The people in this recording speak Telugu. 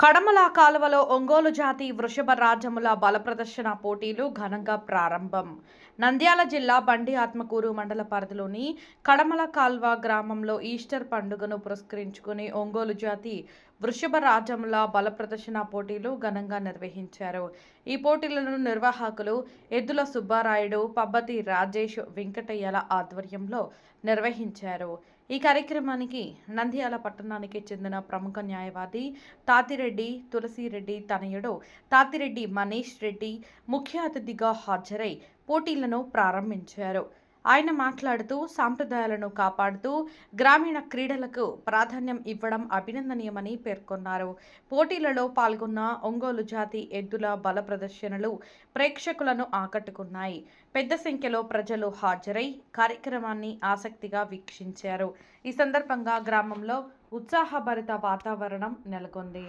కడమల కాలువలో ఒంగోలు జాతి వృషభ రాజముల బల ప్రదర్శన పోటీలు ఘనంగా ప్రారంభం. నంద్యాల జిల్లా బండి ఆత్మకూరు మండల పరిధిలోని కడమల కాల్వ గ్రామంలో ఈస్టర్ పండుగను పురస్కరించుకుని ఒంగోలు జాతి వృషభ రాజముల బల ప్రదర్శన పోటీలు ఘనంగా నిర్వహించారు. ఈ పోటీలను నిర్వాహకులు ఎద్దుల సుబ్బారాయుడు, పబ్బతి రాజేష్, వెంకటయ్యల ఆధ్వర్యంలో నిర్వహించారు. ఈ కార్యక్రమానికి నంద్యాల పట్టణానికి చెందిన ప్రముఖ న్యాయవాది తాతిరెడ్డి తులసిరెడ్డి తనయుడు తాతిరెడ్డి మనీష్ రెడ్డి ముఖ్య అతిథిగా హాజరై పోటీలను ప్రారంభించారు. ఆయన మాట్లాడుతూ సాంప్రదాయాలను కాపాడుతూ గ్రామీణ క్రీడలకు ప్రాధాన్యం ఇవ్వడం అభినందనీయమని పేర్కొన్నారు. పోటీలలో పాల్గొన్న ఒంగోలు జాతి ఎద్దుల బల ప్రదర్శనలు ప్రేక్షకులను ఆకట్టుకున్నాయి. పెద్ద సంఖ్యలో ప్రజలు హాజరై కార్యక్రమాన్ని ఆసక్తిగా వీక్షించారు. ఈ సందర్భంగా గ్రామంలో ఉత్సాహభరిత వాతావరణం నెలకొంది.